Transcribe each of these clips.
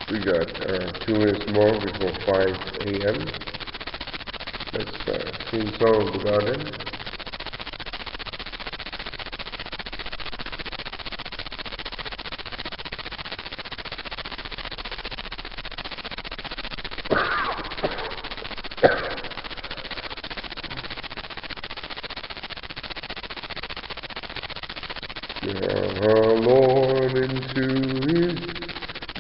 We got 2 minutes more before 5 a.m. Let's sing Song of the Garden. Our Lord into His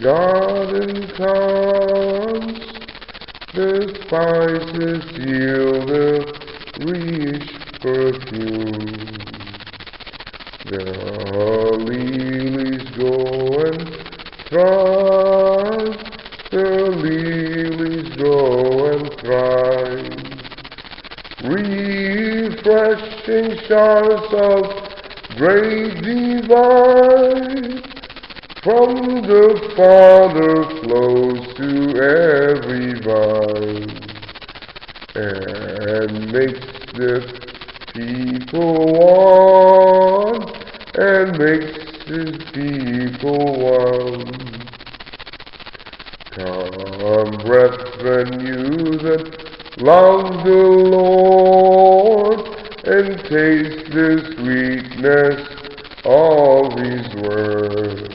garden comes, the spices yield a rich perfume. The lilies go and thrive, the lilies grow and thrive, refreshing showers of great divine, from the Father flows to every vine, and makes the people one, and makes His people one. Come, brethren, you that love the Lord, and taste the sweetness of His word.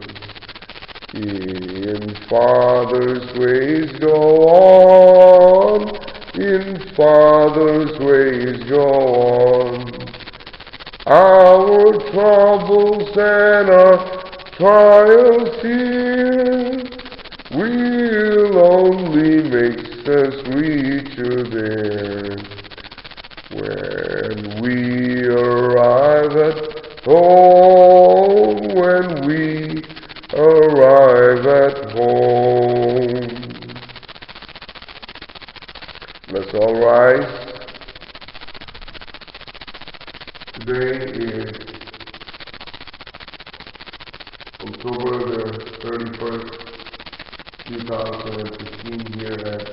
In Father's ways go on, in Father's ways go on. Our troubles and our trials here will only make us richer there. When we arrive at home, when we arrive at home. Let's all rise. Today is October the 31st, 2015 here at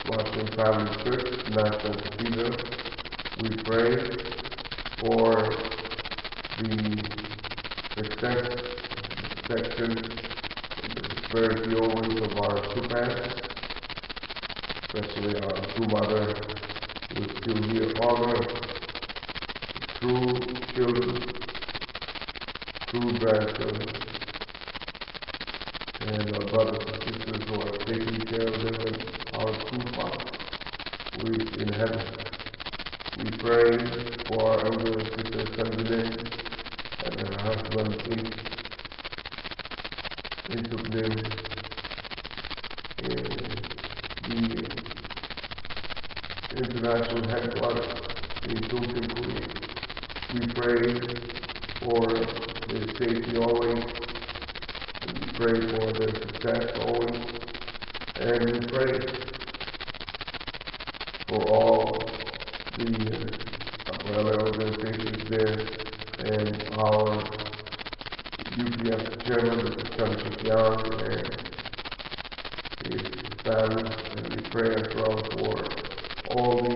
Washington Church, National Cathedral. We pray for the success, protection, and the prosperity always of our two parents, especially our true mother, who is still here, honor, true children, true grandchildren, and our brothers and sisters who are taking care of them, and our true Father, who is in heaven. We pray for our elder sister Zagery and her husband into them in the international headquarters in Seong. We pray for their safety always, and we pray for their success always, and we pray for all the umbrella organizations there, and our UPS chairman, Mr. Cheon, and his family, and we pray as well for all the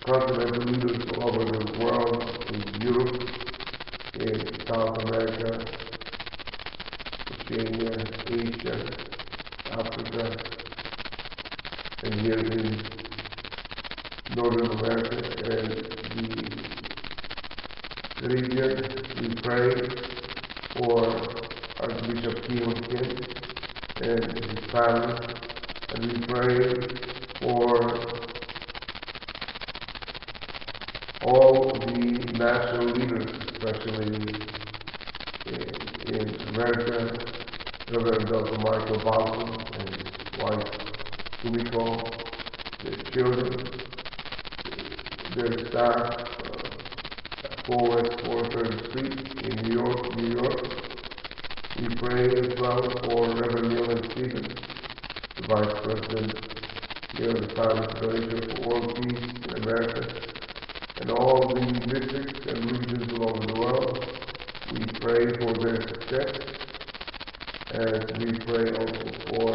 continental leaders all over the world, in Europe, in South America, Oceania, Asia, Africa, and here in Northern America, and the region. We pray for Archbishop Cheon and his family, and we pray for all the national leaders, especially in America, Reverend Dr. Michael Baldwin and his wife Fumi, their children, their staff, 4 West 430th Street in New York. We pray as well for Reverend Neil and Stephen, the Vice President here of the Family Federation for World Peace in America, and all the districts and regions all over the world. We pray for their success, and we pray also for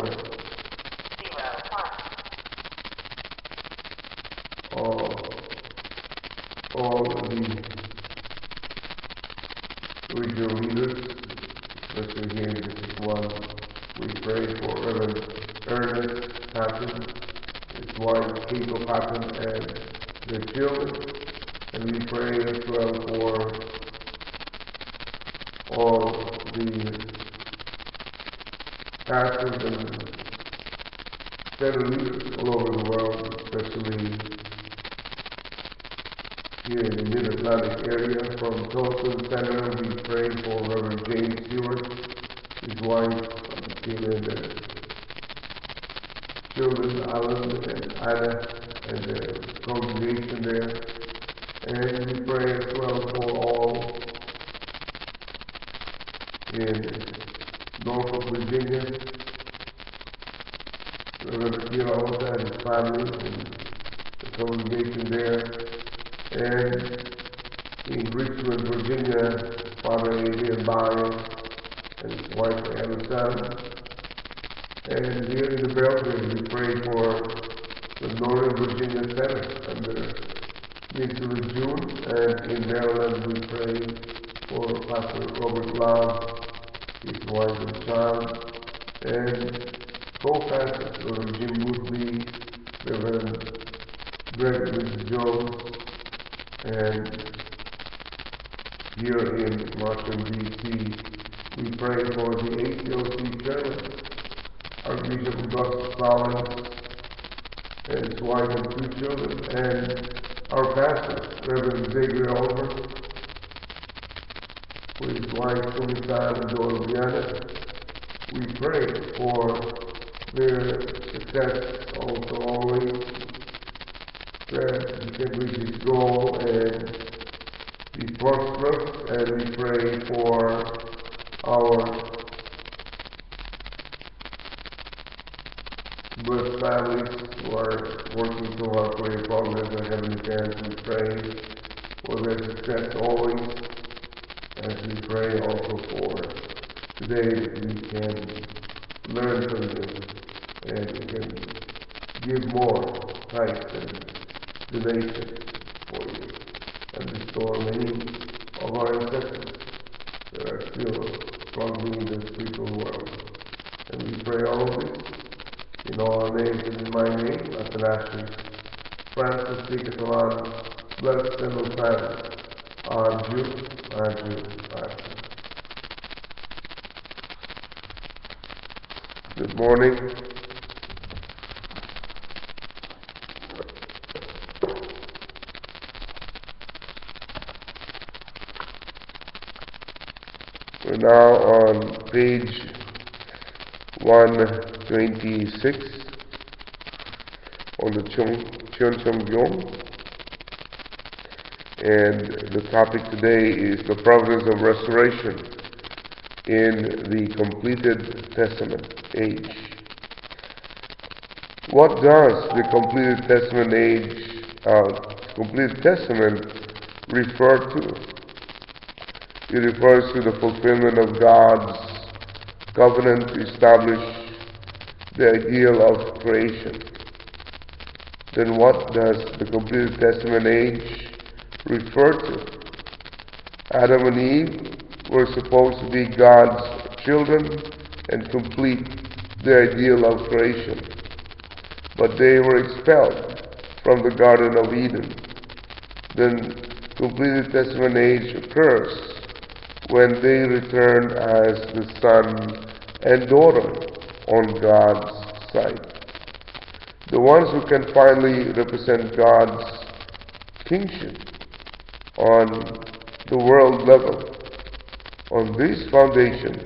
all the regional leaders, especially here in District 1. We pray for Reverend Patton, his wife Keiko Patton, and their children. And we pray as well for all the pastors and center leaders all over the world, especially here in the Mid-Atlantic area. From Tulsa Center, we pray for Reverend James Stewart, his wife, Tina, and children, Alan and Anna, and the congregation there. And we pray as well for all in Norfolk, Virginia, Reverend Cheon also and his family, and the congregation there. And in Richmond, Virginia, Father Adrian Bayer and his wife Anna. And here in the Belgium, we pray for the Northern Virginia Center under Mr. June, and in Maryland we pray for Pastor Robert Love, his wife and child, and co-pastors, Reverend Jim Woodley, Reverend Greg Jones, and here in Washington D.C. we pray for the ACOC chairman, Archbishop Augustus Collins, and his wife and two children, and our pastor, Reverend Zagery Oliver, with his wife Fumi and daughter Brianna. We pray for their success also always, that he can reach his goal and be prosperous, and we pray for our blessed families who are working so hard for your progress and Heavenly Parents. We pray for their success always, as we pray also for today that we can learn from them and we can give more thanks and donations for you and restore many of our ancestors that are still struggling in the spiritual world. And we pray all of this in all our names and in my name, Athanasius Francis de Catalan, blessed and Osiris, Adieu, adieu, adieu. Good morning. We're now on page 126 on the Cheon Gyeong, and the topic today is the providence of restoration in the completed Testament age. What does the completed Testament completed Testament refer to? It refers to the fulfillment of God's covenant to establish the ideal of creation. Then what does the completed Testament age refer to? Adam and Eve were supposed to be God's children and complete the ideal of creation, but they were expelled from the Garden of Eden. Then completed Testament age occurs when they return as the son and daughter on God's side. The ones who can finally represent God's kingship on the world level. On this foundation,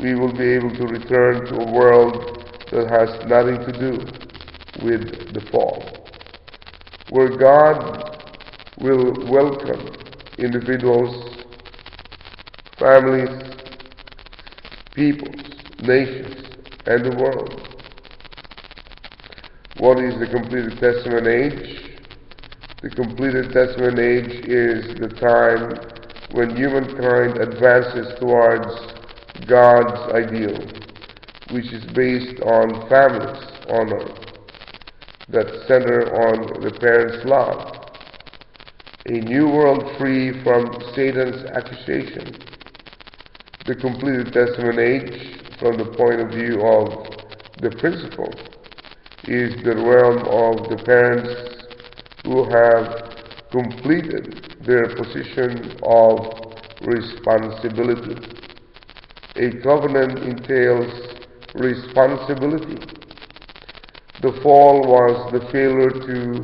we will be able to return to a world that has nothing to do with the fall, where God will welcome individuals, families, peoples, nations, and the world. What is the completed Testament age? The completed Testament age is the time when humankind advances towards God's ideal, which is based on families on earth that center on the parents' love. A new world free from Satan's accusation. The completed Testament age, from the point of view of the principle, is the realm of the parents who have completed their position of responsibility. A covenant entails responsibility. The fall was the failure to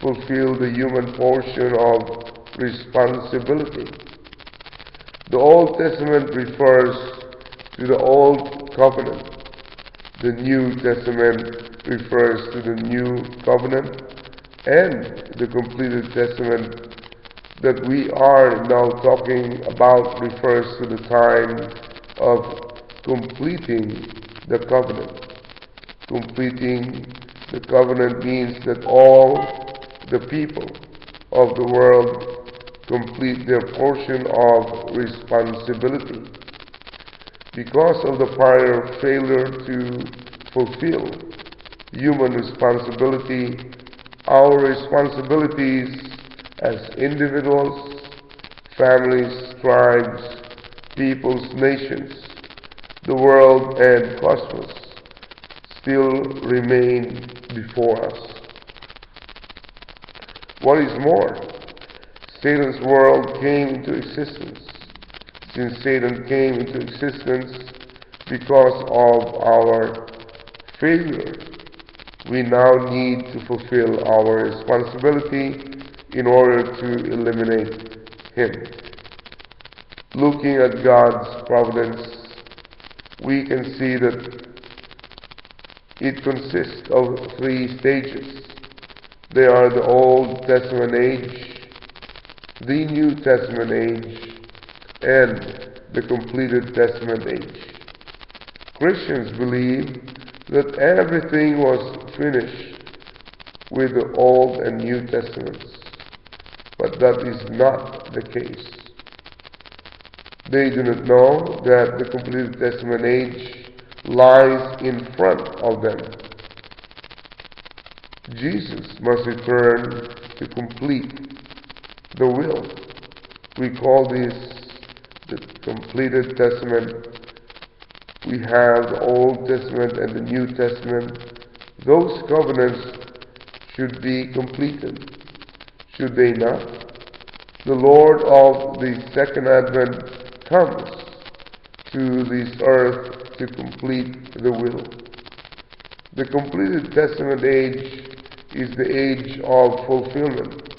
fulfill the human portion of responsibility. The Old Testament refers to the Old Covenant. The New Testament refers to the New Covenant, and the completed testament that we are now talking about refers to the time of completing the covenant. Completing the covenant means that all the people of the world complete their portion of responsibility. Because of the prior failure to fulfill human responsibility, our responsibilities as individuals, families, tribes, peoples, nations, the world, and cosmos still remain before us. What is more, Satan's world came into existence. Since Satan came into existence because of our failure, we now need to fulfill our responsibility in order to eliminate him. Looking at God's providence, we can see that it consists of 3 stages. They are the Old Testament age, the New Testament age, and the completed Testament age. Christians believe that everything was finished with the Old and New Testaments, but that is not the case. They do not know that the completed Testament age lies in front of them. Jesus must return to complete the will. We call this the completed testament. We have the Old Testament and the New Testament. Those covenants should be completed, should they not? The Lord of the Second Advent comes to this earth to complete the will. The completed Testament age is the age of fulfillment.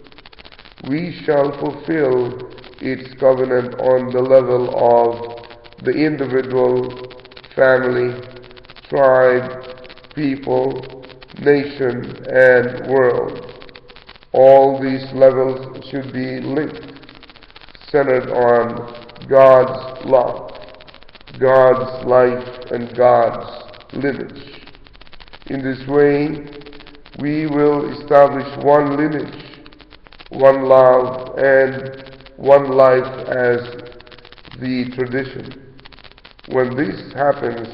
We shall fulfill its covenant on the level of the individual, family, tribe, people, nation, and world. All these levels should be linked, centered on God's love, God's life, and God's lineage. In this way, we will establish one lineage, one love, and one life as the tradition. When this happens,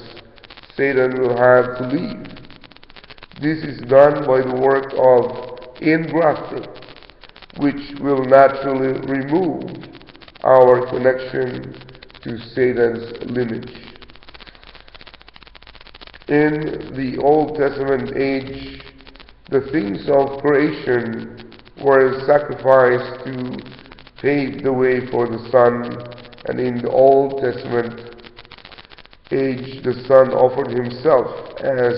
Satan will have to leave. This is done by the work of ingrafting, which will naturally remove our connection to Satan's lineage. In the Old Testament age, the things of creation were sacrificed to pave the way for the Son, and in the Old Testament age, the Son offered himself as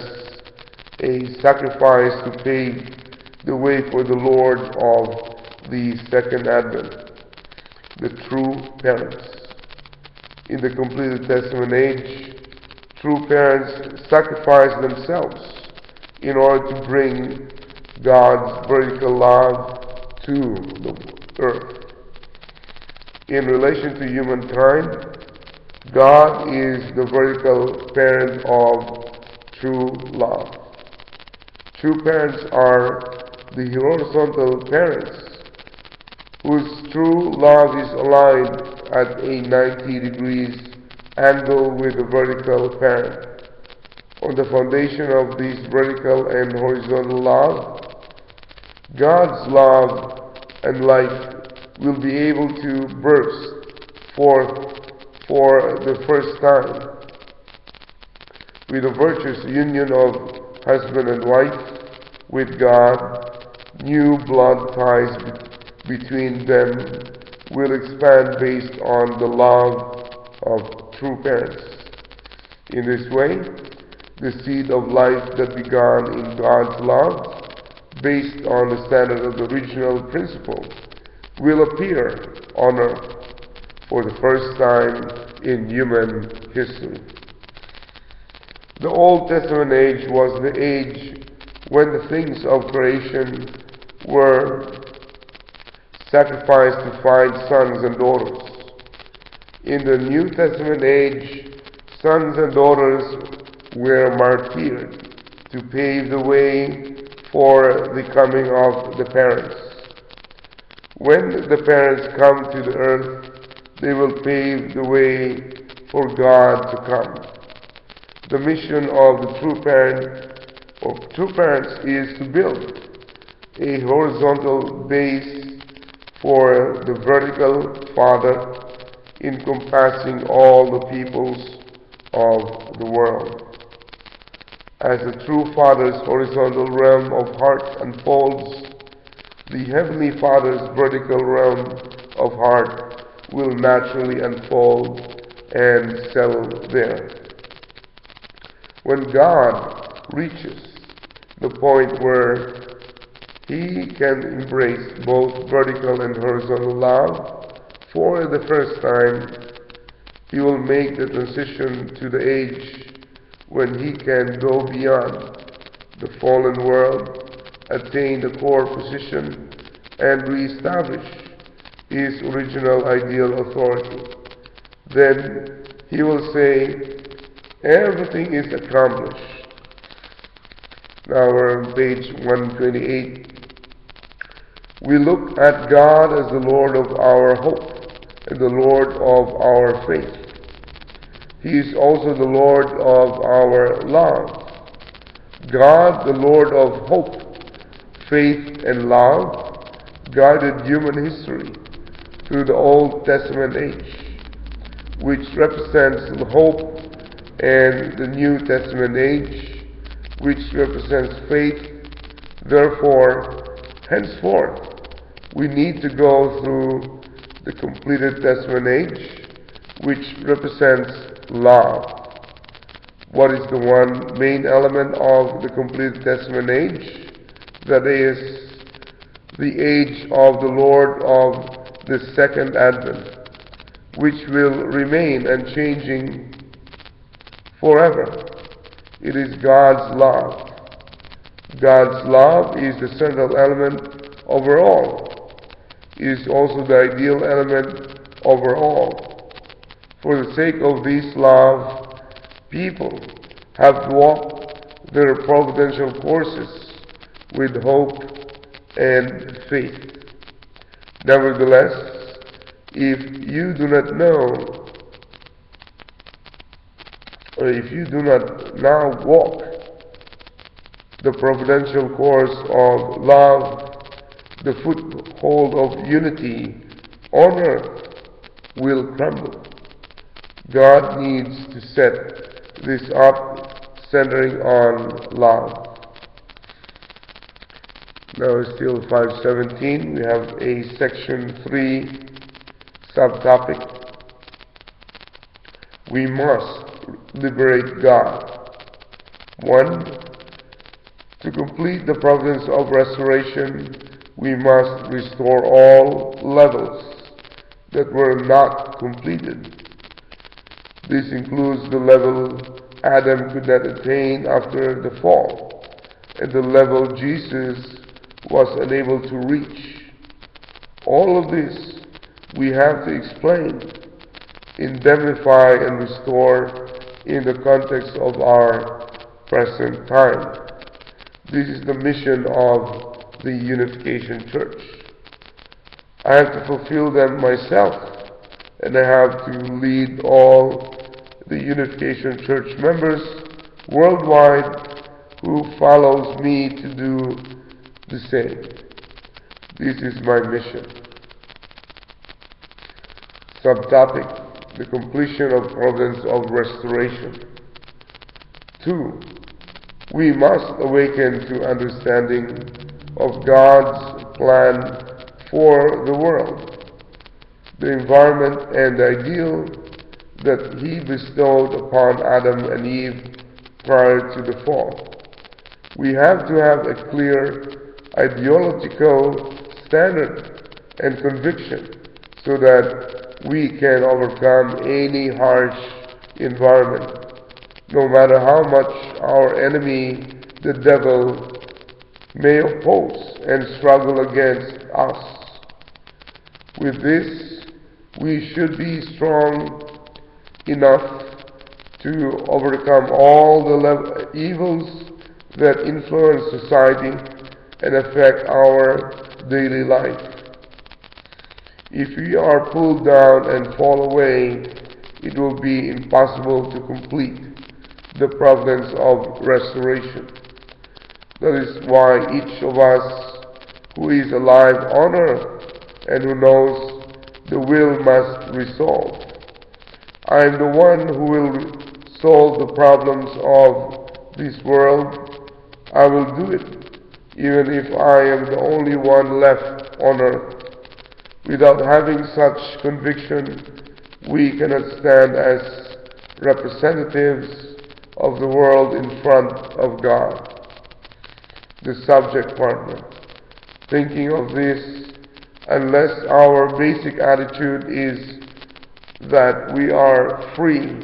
a sacrifice to pave the way for the Lord of the Second Advent, the true parents. In the completed Testament age, true parents sacrifice themselves in order to bring God's vertical love to the earth. In relation to humankind, God is the vertical parent of true love. True parents are the horizontal parents whose true love is aligned at a 90 degrees angle with the vertical parent. On the foundation of this vertical and horizontal love, God's love and life will be able to burst forth for the first time with the virtuous union of husband and wife with God, new blood ties between them will expand based on the love of true parents. In this way, the seed of life that began in God's love, based on the standard of the original principle, will appear on earth for the first time in human history. The Old Testament age was the age when the things of creation were sacrificed to find sons and daughters. In the New Testament age, sons and daughters were martyred to pave the way for the coming of the parents. When the parents come to the earth, they will pave the way for God to come. The mission of the true parents is to build a horizontal base for the vertical Father, encompassing all the peoples of the world. As the true Father's horizontal realm of heart unfolds, the Heavenly Father's vertical realm of heart will naturally unfold and settle there. When God reaches the point where He can embrace both vertical and horizontal love for the first time, He will make the transition to the age when He can go beyond the fallen world, attain the core position, and reestablish His original ideal authority. Then He will say, everything is accomplished. Now we're on page 128. We look at God as the Lord of our hope and the Lord of our faith. He is also the Lord of our love. God, the Lord of hope, faith, and love, guided human history through the Old Testament age, which represents the hope, and the New Testament age, which represents faith. Therefore, henceforth, we need to go through the completed Testament age, which represents love. What is the one main element of the completed Testament age? That is the age of the Lord of the Second Advent, which will remain unchanging forever. It is God's love. God's love is the central element over all. It is also the ideal element over all. For the sake of this love, people have walked their providential courses with hope and faith. Nevertheless, if you do not know, or if you do not now walk the providential course of love, the foothold of unity on earth will crumble. God needs to set this up, centering on love. Now still 517, we have a section 3 subtopic. We must liberate God. 1. To complete the providence of restoration, we must restore all levels that were not completed. This includes the level Adam could not attain after the fall, and the level Jesus was unable to reach. All of this we have to explain, indemnify, and restore in the context of our present time. This is the mission of the Unification Church. I have to fulfill them myself, and I have to lead all the Unification Church members worldwide who follows me to do the same. This is my mission. Subtopic: the completion of providence of restoration. 2. We must awaken to understanding of God's plan for the world, the environment and the ideal that He bestowed upon Adam and Eve prior to the fall. We have to have a clear ideological standard and conviction so that we can overcome any harsh environment, no matter how much our enemy, the devil, may oppose and struggle against us. With this, we should be strong enough to overcome all the evils that influence society and affect our daily life. If we are pulled down and fall away, it will be impossible to complete the providence of restoration. That is why each of us who is alive on earth and who knows the will must resolve. I am the one who will solve the problems of this world. I will do it, even if I am the only one left on earth. Without having such conviction, we cannot stand as representatives of the world in front of God. The subject partner. Thinking of this, unless our basic attitude is that we are free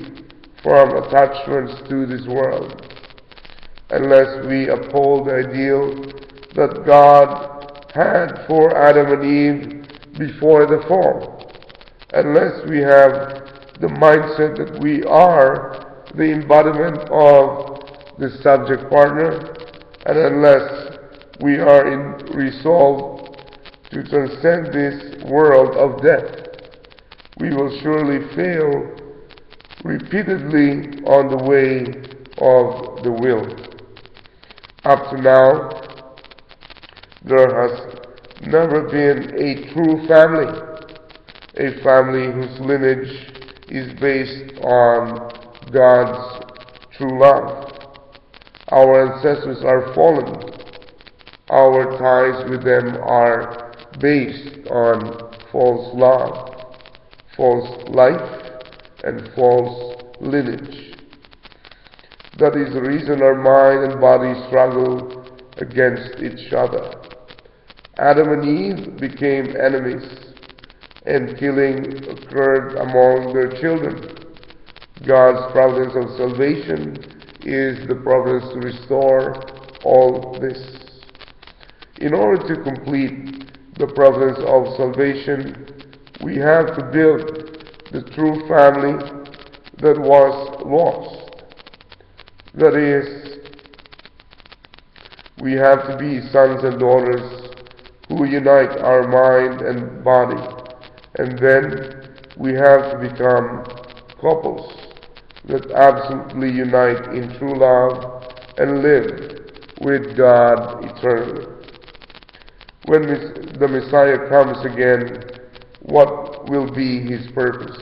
from attachments to this world, unless we uphold the ideal that God had for Adam and Eve before the fall, unless we have the mindset that we are the embodiment of the subject partner, and unless we are in resolve to transcend this world of death, we will surely fail repeatedly on the way of the will. Up to now, there has never been a true family, a family whose lineage is based on God's true love. Our ancestors are fallen. Our ties with them are based on false love, false life, and false lineage. That is the reason our mind and body struggle against each other. Adam and Eve became enemies, and killing occurred among their children. God's providence of salvation is the providence to restore all this. In order to complete the providence of salvation, we have to build the true family that was lost. That is, we have to be sons and daughters who unite our mind and body, and then we have to become couples that absolutely unite in true love and live with God eternally. When the Messiah comes again, what will be His purpose?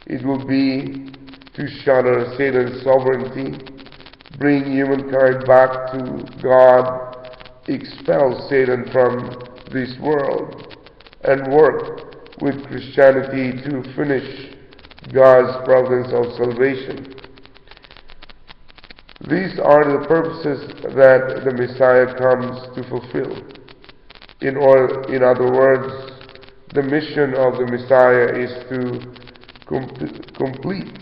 It will be to shatter Satan's sovereignty, bring humankind back to God, expel Satan from this world, and work with Christianity to finish God's providence of salvation. These are the purposes that the Messiah comes to fulfill. In other words, the mission of the Messiah is to complete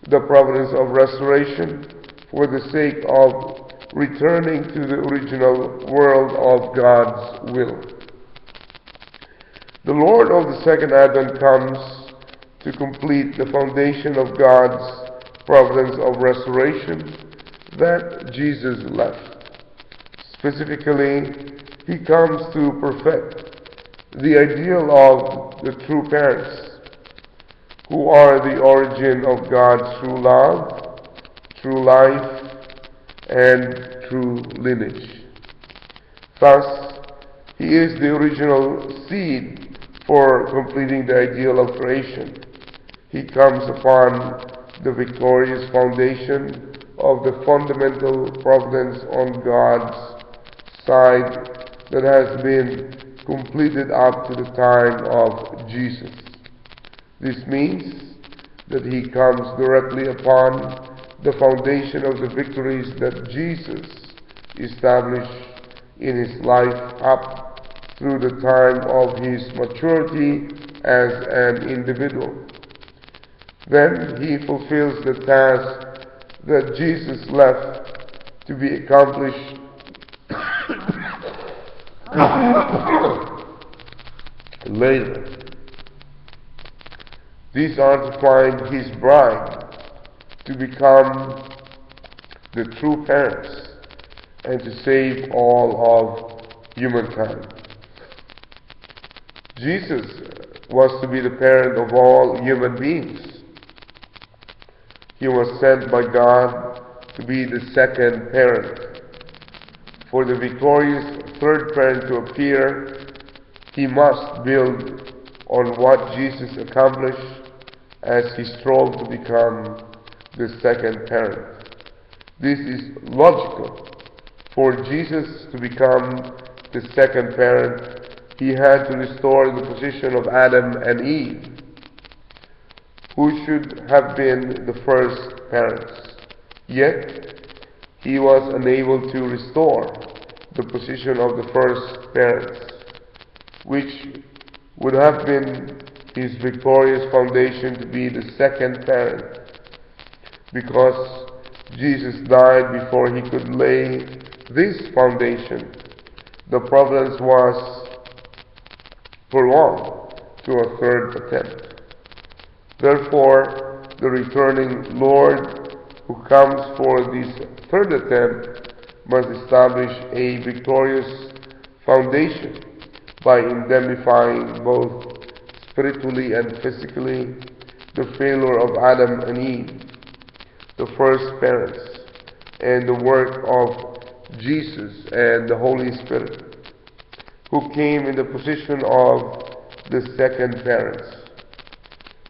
the providence of restoration for the sake of returning to the original world of God's will. The Lord of the Second Advent comes to complete the foundation of God's providence of restoration that Jesus left. Specifically, He comes to perfect the ideal of the true parents, who are the origin of God's true love, true life, and true lineage. Thus, He is the original seed for completing the ideal of creation. He comes upon the victorious foundation of the fundamental providence on God's side that has been completed up to the time of Jesus. This means that he comes directly upon the foundation of the victories that Jesus established in his life up through the time of his maturity as an individual. Then he fulfills the task that Jesus left to be accomplished later. These are to find his bride, to become the true parents, and to save all of humankind. Jesus was to be the parent of all human beings. He was sent by God to be the second parent. For the victorious third parent to appear, he must build on what Jesus accomplished as he strove to become the second parent. This is logical. For Jesus to become the second parent, he had to restore the position of Adam and Eve, who should have been the first parents. Yet, he was unable to restore the position of the first parents, which would have been his victorious foundation to be the second parent. Because Jesus died before he could lay this foundation, the providence was prolonged to a third attempt. Therefore, the returning Lord who comes for this third attempt must establish a victorious foundation by indemnifying both spiritually and physically the failure of Adam and Eve, the first parents, and the work of Jesus and the Holy Spirit, who came in the position of the second parents.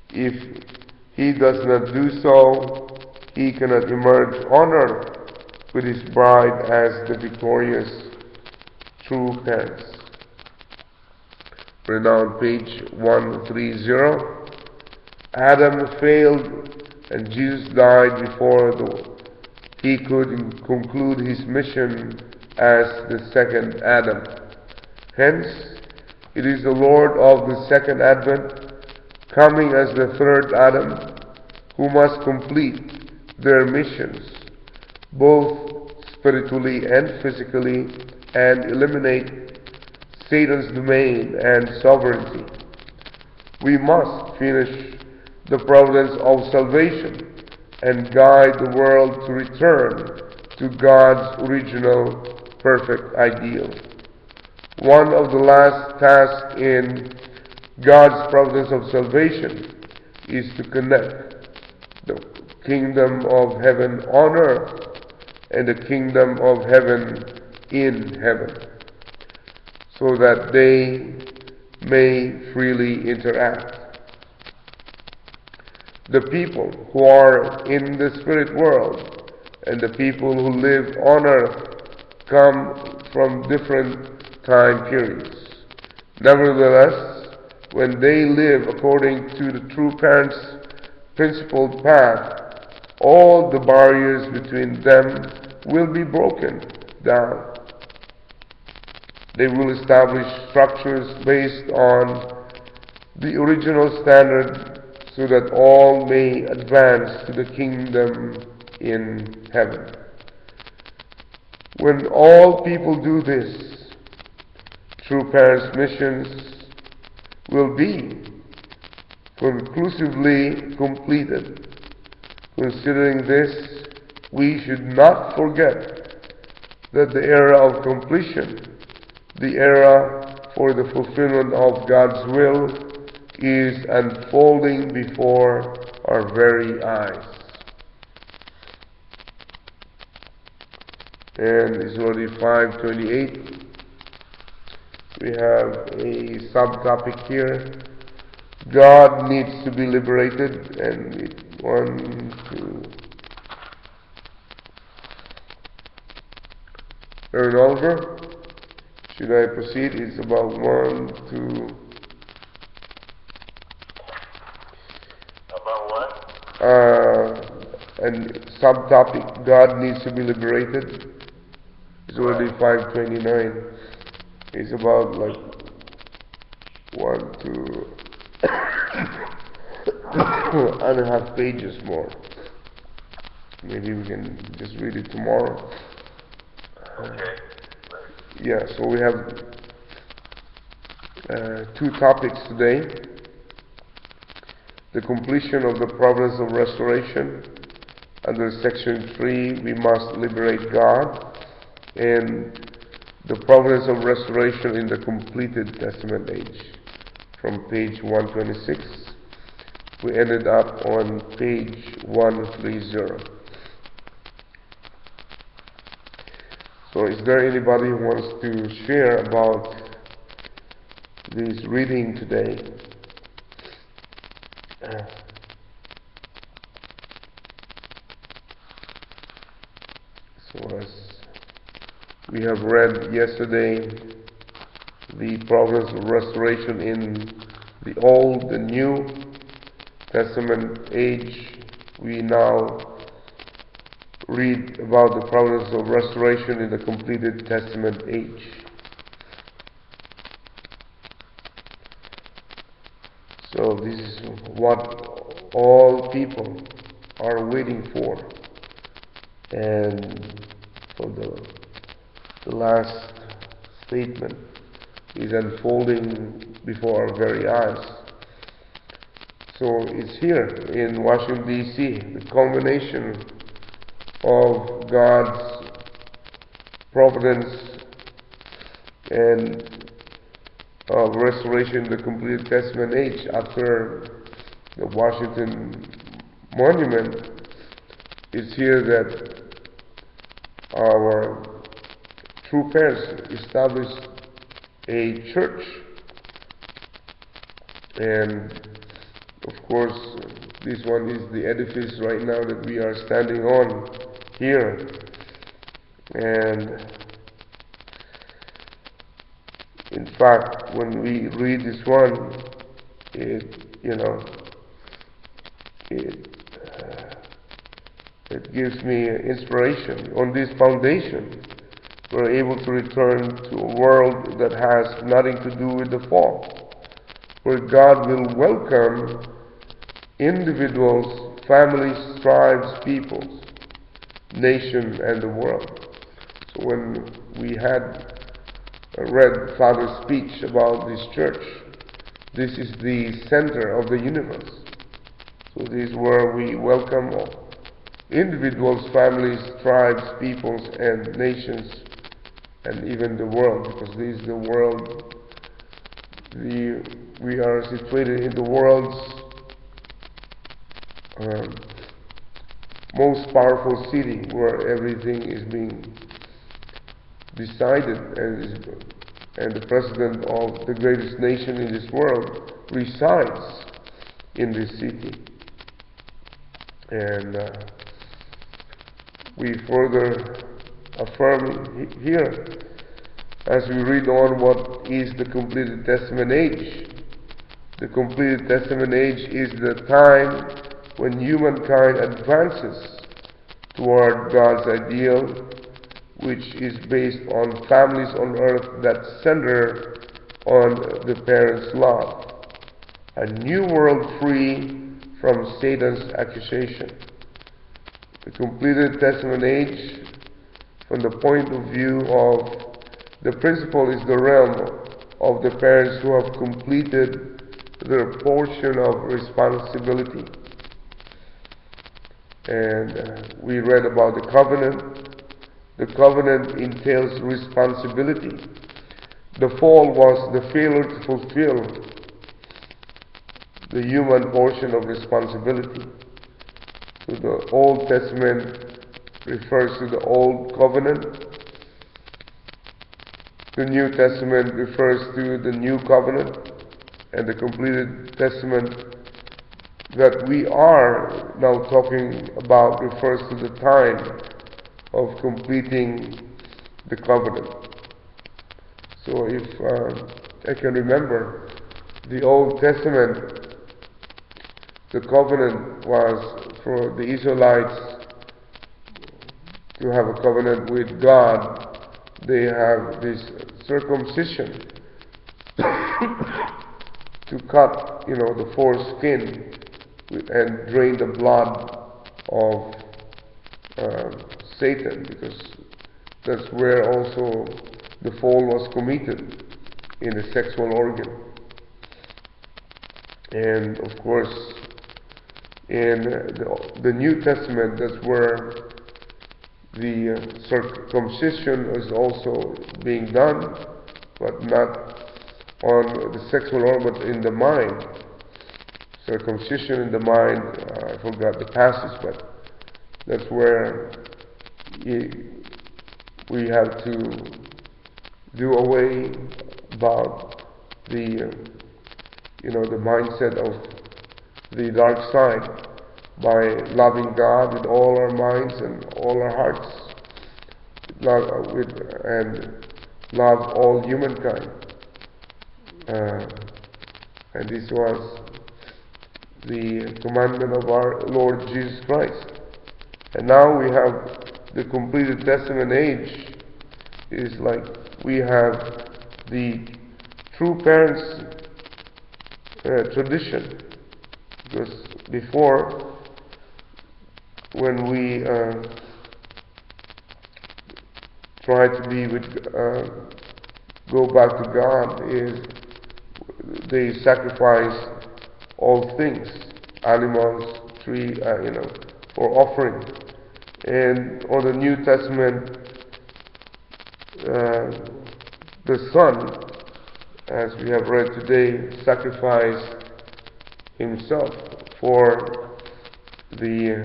If he does not do so, he cannot emerge on earth with his bride as the victorious true parents. We're now on page 130. Adam failed and Jesus died before he could conclude his mission as the second Adam. Hence, it is the Lord of the second advent, coming as the third Adam, who must complete their missions, both spiritually and physically, and eliminate Satan's domain and sovereignty. We must finish the providence of salvation and guide the world to return to God's original perfect ideal. One of the last tasks in God's providence of salvation is to connect the kingdom of heaven on earth and the kingdom of heaven in heaven, so that they may freely interact. The people who are in the spirit world and the people who live on earth come from different time periods. Nevertheless, when they live according to the true parent's principled path, all the barriers between them will be broken down. They will establish structures based on the original standard so that all may advance to the kingdom in heaven. When all people do this, true parents' missions will be conclusively completed. Considering this, we should not forget that the era of completion, the era for the fulfillment of God's will, is unfolding before our very eyes. And it's already 5:28. We have a subtopic here. God needs to be liberated, and 1, 2, Zagery Oliver. Should I proceed? It's about About what? and subtopic, God needs to be liberated. It's already 5:29. It's about like 1.5 pages more. Maybe we can just read it tomorrow. Okay. Yeah, so we have two topics today. The completion of the providence of restoration. Under section 3, we must liberate God. And the providence of restoration in the completed Testament age. From page 126. We ended up on page 130. So is there anybody who wants to share about this reading today? So as we have read yesterday, the providence of restoration in the Old and New Testament age, we now read about the providence of restoration in the completed Testament age. So this is what all people are waiting for. And for the last statement is unfolding before our very eyes. So it's here in Washington D.C., the culmination of God's providence and of restoration in the completed Testament age. After the Washington Monument, it's here that our true parents established a church, and of course this one is the edifice right now that we are standing on here. And in fact, when we read this one, it gives me inspiration. On this foundation, we're able to return to a world that has nothing to do with the fall, where God will welcome individuals, families, tribes, peoples, nation, and the world. So when we had read Father's speech about this church, this is the center of the universe. So this is where we welcome all individuals, families, tribes, peoples, and nations, and even the world, because this is the world. We are situated in the world's most powerful city, where everything is being decided, and the president of the greatest nation in this world resides in this city. And we further affirm here, as we read on, what is the completed Testament age. The completed Testament age is the time when humankind advances toward God's ideal, which is based on families on earth that center on the parents' love. A new world free from Satan's accusation. The completed Testament age, from the point of view of the principle, is the realm of the parents who have completed their portion of responsibility. And we read about the covenant. The covenant entails responsibility. The fall was the failure to fulfill the human portion of responsibility. So the Old Testament refers to the Old Covenant. The New Testament refers to the New Covenant. And the completed Testament that we are now talking about refers to the time of completing the covenant. So if I can remember, the Old Testament, the covenant was for the Israelites to have a covenant with God. They have this circumcision to cut, the foreskin and drain the blood of Satan, because that's where also the fall was committed, in the sexual organ. And of course, in the New Testament, that's where the circumcision is also being done, but not on the sexual organ, but in the mind. Circumcision in the mind, I forgot the passage, but that's where we have to do away about the mindset of the dark side by loving God with all our minds and all our hearts, and love all humankind. And this was the commandment of our Lord Jesus Christ. And now we have the completed Testament age. Is like we have the true parents' tradition. Because before, when we try to be go back to God, is they sacrifice all things, animals, tree, for offering. And on the New Testament, the Son, as we have read today, sacrificed himself for the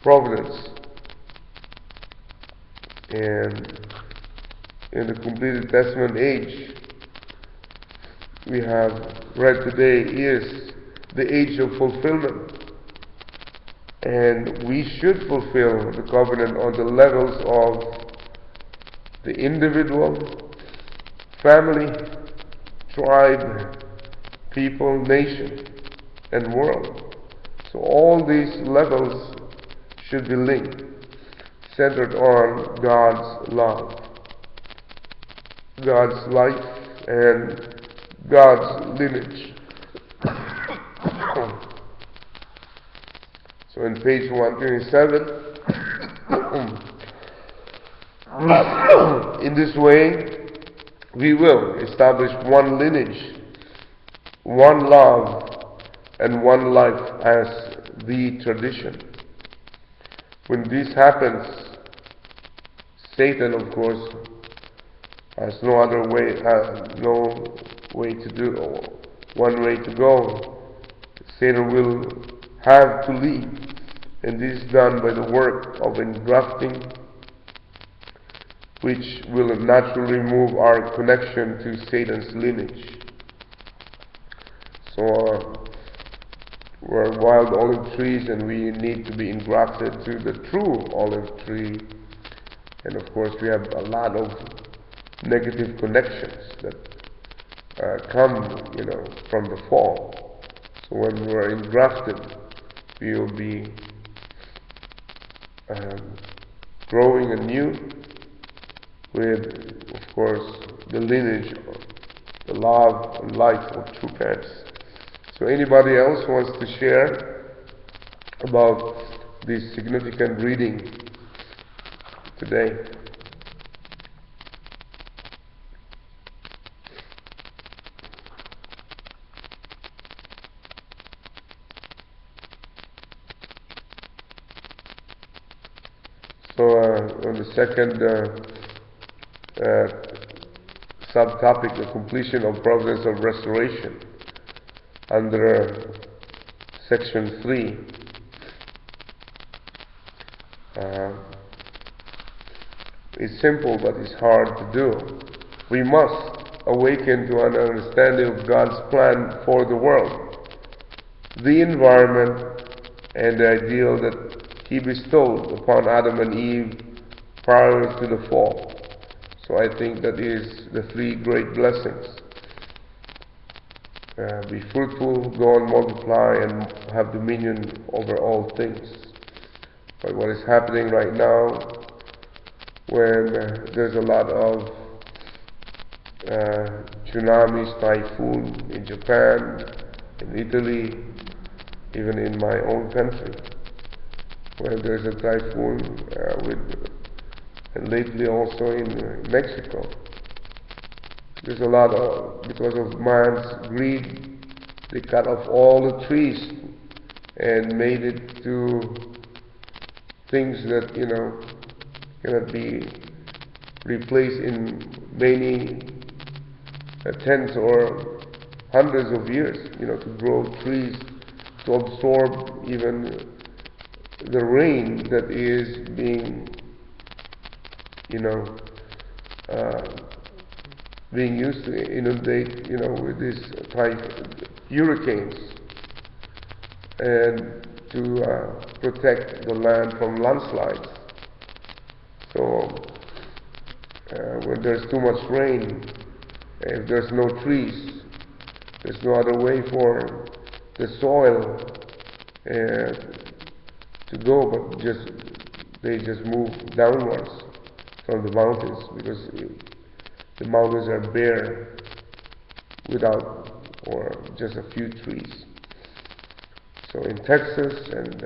providence. And in the completed Testament age, we have read today, is the age of fulfillment. And we should fulfill the covenant on the levels of the individual, family, tribe, people, nation, and world. So all these levels should be linked, centered on God's love, God's life, and God's lineage. So in page 127, in this way, we will establish one lineage, one love, and one life as the tradition. When this happens, Satan, of course, has no other way, no way to do, or one way to go. Satan will have to leave, and this is done by the work of engrafting, which will naturally remove our connection to Satan's lineage. So we're wild olive trees, and we need to be engrafted to the true olive tree. And of course, we have a lot of negative connections that come, from the fall. So when we're engrafted, we will be growing anew with, of course, the lineage, the love and life of true parents. So anybody else wants to share about this significant reading today? So on the second subtopic, the completion of providence of restoration, under section 3, it's simple, but it's hard to do. We must awaken to an understanding of God's plan for the world, the environment, and the ideal that He bestowed upon Adam and Eve prior to the fall. So I think that is the three great blessings. Be fruitful, go and multiply, and have dominion over all things. But what is happening right now, when there's a lot of tsunamis, typhoon in Japan, in Italy, even in my own country, when there's a typhoon and lately also in Mexico. There's a lot of, because of man's greed, they cut off all the trees and made it to things that, cannot be replaced in many tens or hundreds of years, to grow trees, to absorb even the rain that is being, being used to inundate, with these hurricanes, and to protect the land from landslides. So when there's too much rain, if there's no trees, there's no other way for the soil to go, but they just move downwards from the mountains, because the mountains are bare without or just a few trees. So in Texas and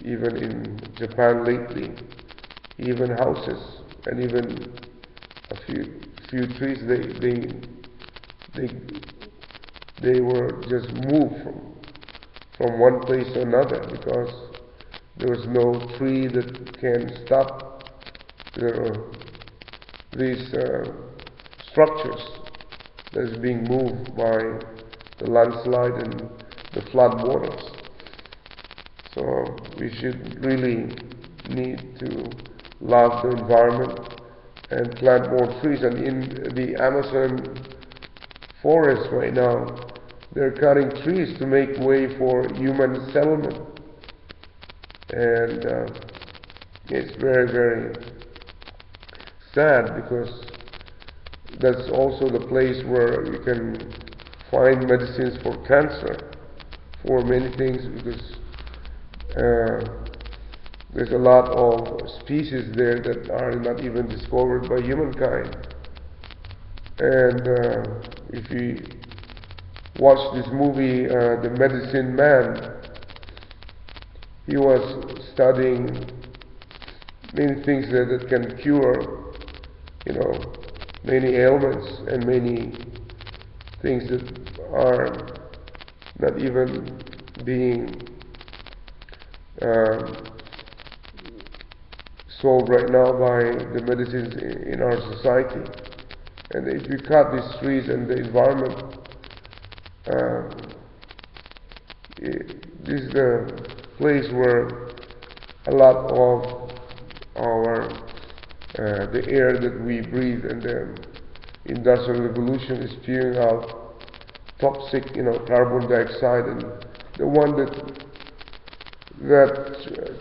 even in Japan lately, even houses and even a few trees, they were just moved from one place to another, because there was no tree that can stop these structures that is being moved by the landslide and the flood waters. So we should really need to love the environment and plant more trees. And in the Amazon forest right now, they're cutting trees to make way for human settlement. And it's very, very sad, because that's also the place where you can find medicines for cancer, for many things, because there's a lot of species there that are not even discovered by humankind. And if you watch this movie, The Medicine Man, he was studying many things that can cure, many ailments and many things that are not even being solved right now by the medicines in our society. And if you cut these trees and the environment, this is the place where a lot of our the air that we breathe and the industrial revolution is spewing out toxic, carbon dioxide, and the one that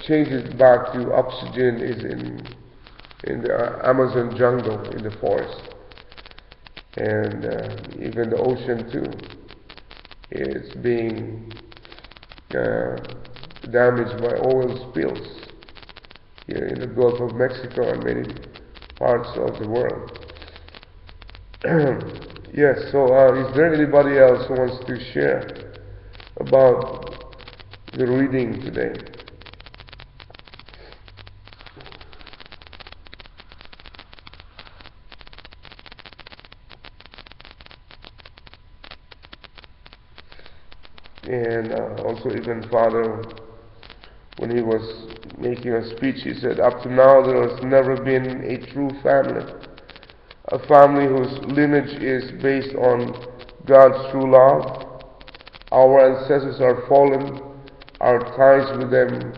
changes back to oxygen is in the Amazon jungle, in the forest, and even the ocean too is being damaged by oil spills here in the Gulf of Mexico and many parts of the world. Yes, so is there anybody else who wants to share about the reading today? And also even Father, when he was making a speech, he said, up to now there has never been a true family. A family whose lineage is based on God's true love. Our ancestors are fallen. Our ties with them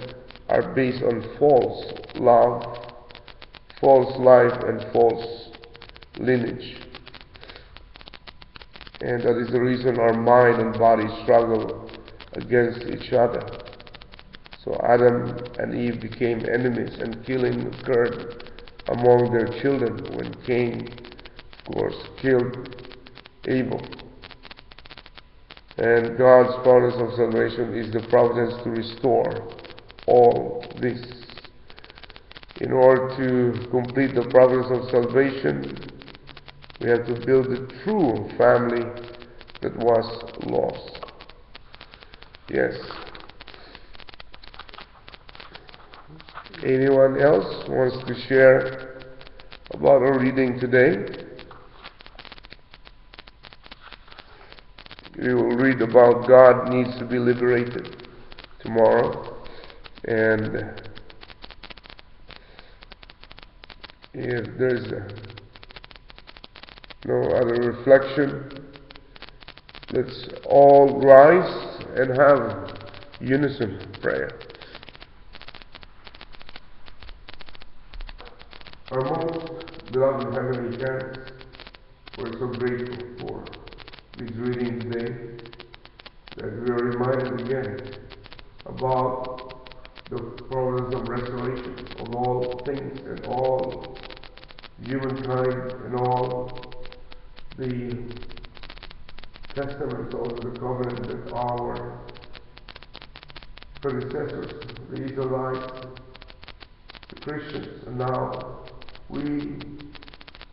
are based on false love, false life, and false lineage. And that is the reason our mind and body struggle against each other. So Adam and Eve became enemies, and killing occurred among their children when Cain, of course, killed Abel. And God's providence of salvation is the providence to restore all this. In order to complete the providence of salvation, we have to build a true family that was lost. Yes. Anyone else wants to share about our reading today? We will read about God needs to be liberated tomorrow. And if there's no other reflection, let's all rise and have unison prayer. Our most beloved Heavenly Parents, we're so grateful for this reading today, that we are reminded again about the providence of restoration of all things and all humankind and all the testaments of the covenant that our predecessors, the Israelites, the Christians, and now we,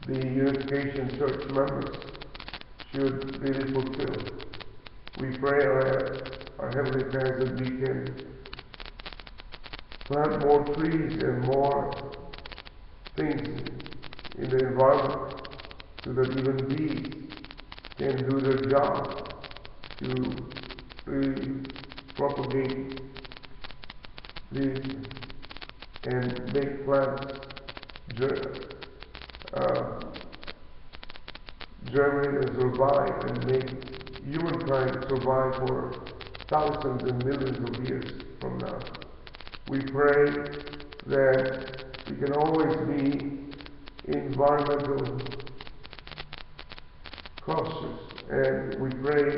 the Unification Church members, should really fulfill. We pray our Heavenly Parents that we can plant more trees and more things in the environment so that even bees can do their job to really propagate this and make plants germinate and survive and make humankind survive for thousands and millions of years from now. We pray that we can always be environmental cautious, and we pray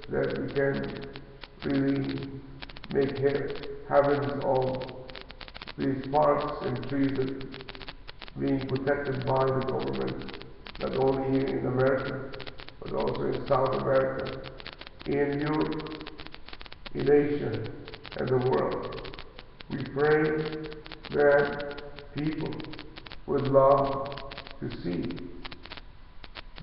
that we can really make heavens of these parks and trees that being protected by the government, not only here in America, but also in South America, in Europe, in Asia, and the world. We pray that people would love to see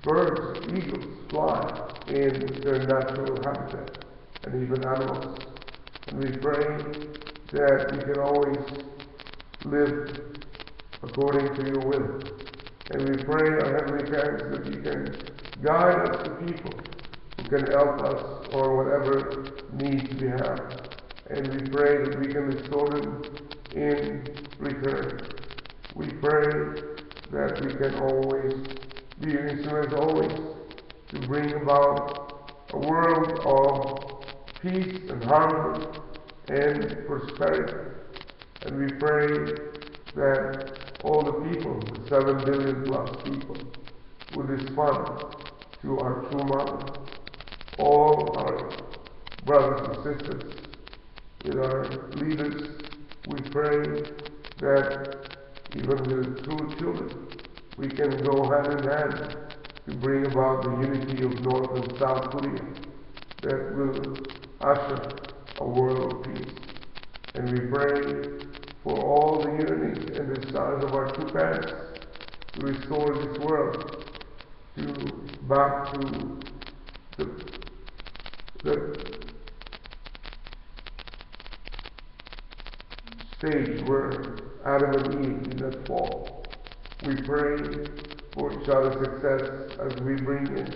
birds, eagles fly in their natural habitat, and even animals. And we pray that we can always live according to your will. And we pray, our Heavenly Parents, that you can guide us to people who can help us or whatever needs we have. And we pray that we can restore them in return. We pray that we can always be your instruments always to bring about a world of peace and harmony and prosperity. And we pray that all the people, the 7 billion plus people, would respond to our true mother. All our brothers and sisters, with our leaders, we pray that even with the true children, we can go hand in hand to bring about the unity of North and South Korea that will usher a world of peace. And we pray for all the yearnings and desires of our true parents to restore this world back to the stage where Adam and Eve did not fall. We pray for each other's success as we bring in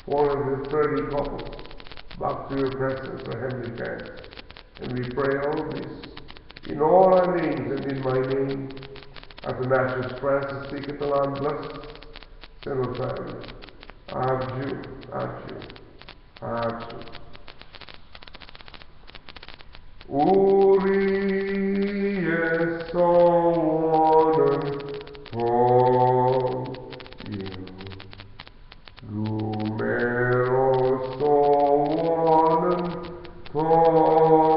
430 couples back to your presence, our Heavenly Parents. And we pray all this in all our names and in my name, Athanasius Francis C. Catalan, blessed, Son of Family. Adieu, adieu, adieu. 우리의 소원은 복이요 루메로 소원은 통일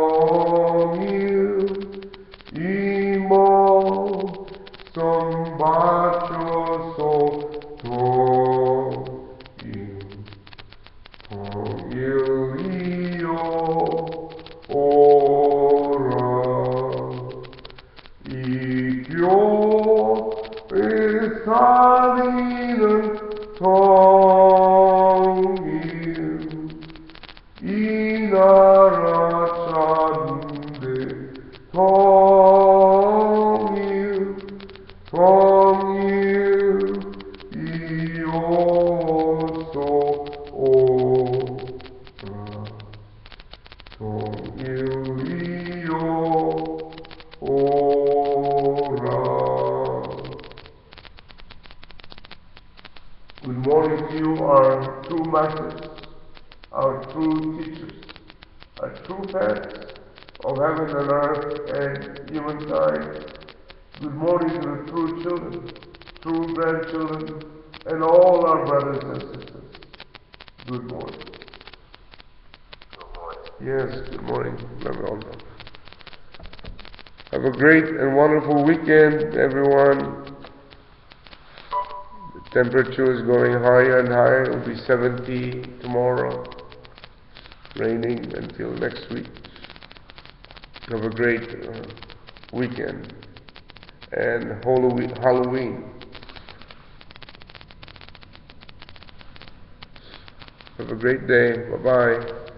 from you, ye also, from you, ye Good morning to you, our true masters, our true teachers, our true parents of heaven and earth and humankind. Good morning to the true children, true grandchildren, and all our brothers and sisters. Good morning. Good morning. Yes, good morning. Welcome. Have a great and wonderful weekend, everyone. The temperature is going higher and higher. It will be 70 tomorrow. Raining until next week. Have a great weekend and Halloween. Have a great day. Bye-bye.